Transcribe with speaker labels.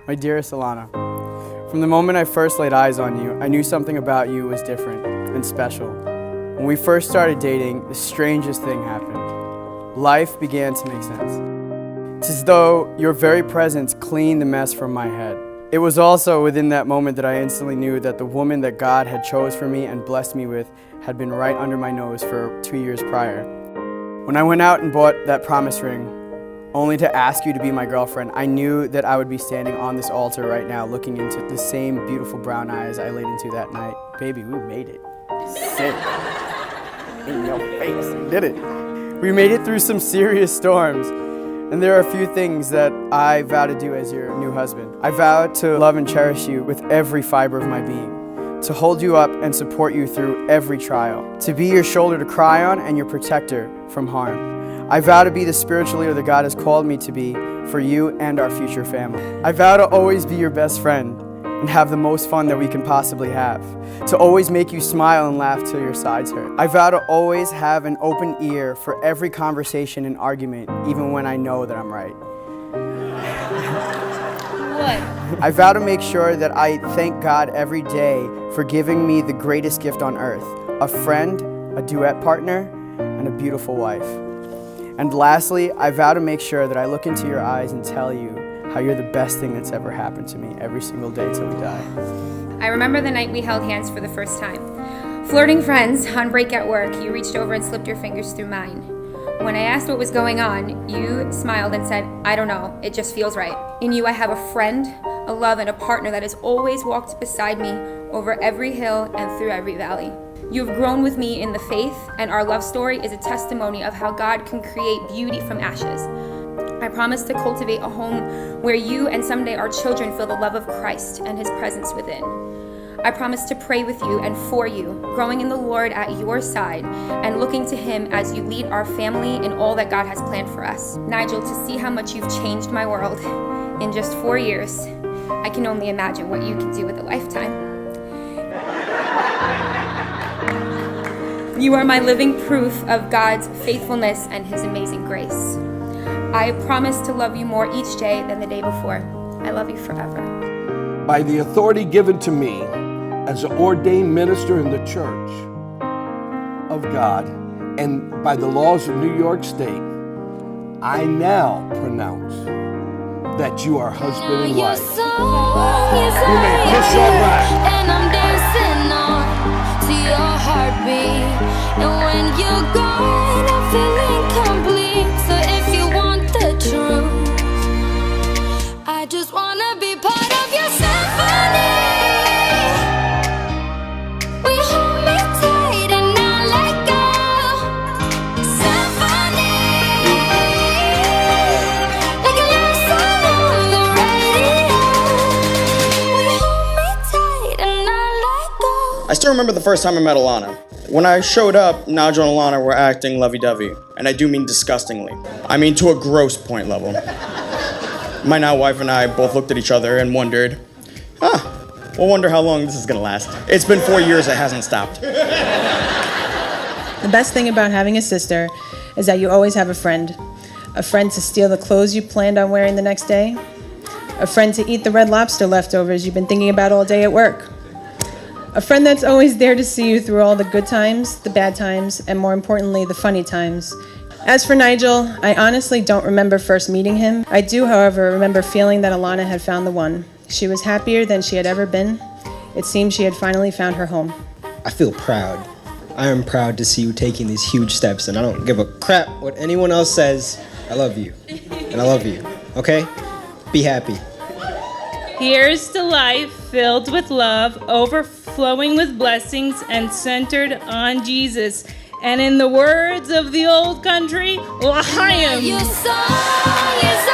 Speaker 1: My dearest Alana, from the moment I first laid eyes on you, I knew something about you was different and special. When we first started dating, the strangest thing happened. Life began to make sense. It's as though your very presence cleaned the mess from my head. It was also within that moment that I instantly knew that the woman that God had chose for me and blessed me with had been right under my nose for 2 years prior. When I went out and bought that promise ring, only to ask you to be my girlfriend, I knew that I would be standing on this altar right now looking into the same beautiful brown eyes I laid into that night. Baby, we made it. Sick. In your face, we did it. We made it through some serious storms. And there are a few things that I vow to do as your new husband. I vow to love and cherish you with every fiber of my being, to hold you up and support you through every trial, to be your shoulder to cry on and your protector from harm. I vow to be the spiritual leader that God has called me to be for you and our future family. I vow to always be your best friend and have the most fun that we can possibly have, to always make you smile and laugh till your sides hurt. I vow to always have an open ear for every conversation and argument, even when I know that I'm right.
Speaker 2: What?
Speaker 1: I vow to make sure that I thank God every day for giving me the greatest gift on earth, a friend, a duet partner, and a beautiful wife. And lastly, I vow to make sure that I look into your eyes and tell you how you're the best thing that's ever happened to me every single day till we die.
Speaker 2: I remember the night we held hands for the first time. Flirting friends, on break at work, you reached over and slipped your fingers through mine. When I asked what was going on, you smiled and said, "I don't know, it just feels right." In you I have a friend, a love, and a partner that has always walked beside me over every hill and through every valley. You have grown with me in the faith, and our love story is a testimony of how God can create beauty from ashes. I promise to cultivate a home where you and someday our children feel the love of Christ and His presence within. I promise to pray with you and for you, growing in the Lord at your side and looking to Him as you lead our family in all that God has planned for us. Nigel, to see how much you've changed my world in just 4 years, I can only imagine what you can do with a lifetime. You are my living proof of God's faithfulness and His amazing grace. I promise to love you more each day than the day before. I love you forever.
Speaker 3: By the authority given to me as an ordained minister in the Church of God and by the laws of New York State, I now pronounce that you are husband and wife. You may kiss your bride.
Speaker 4: And I'm dancing on to your heartbeat. And when you're gone, I feel incomplete. So if you want the truth, I just wanna be part of your symphony. We hold me tight and not let go. Symphony, like a love song on the radio. We hold me tight and not let go.
Speaker 5: I still remember the first time I met Alana. When I showed up, Nigel and Alana were acting lovey-dovey, and I do mean disgustingly. I mean to a gross point level. My now wife and I both looked at each other and wondered, we'll wonder how long this is gonna last. It's been 4 years, it hasn't stopped.
Speaker 6: The best thing about having a sister is that you always have a friend. A friend to steal the clothes you planned on wearing the next day. A friend to eat the Red Lobster leftovers you've been thinking about all day at work. A friend that's always there to see you through all the good times, the bad times, and more importantly, the funny times. As for Nigel, I honestly don't remember first meeting him. I do, however, remember feeling that Alana had found the one. She was happier than she had ever been. It seemed she had finally found her home.
Speaker 7: I feel proud. I am proud to see you taking these huge steps, and I don't give a crap what anyone else says. I love you, and I love you, okay? Be happy.
Speaker 8: Here's to life filled with love, overflowing with blessings, and centered on Jesus. And in the words of the old country, L'chaim.
Speaker 4: Your song is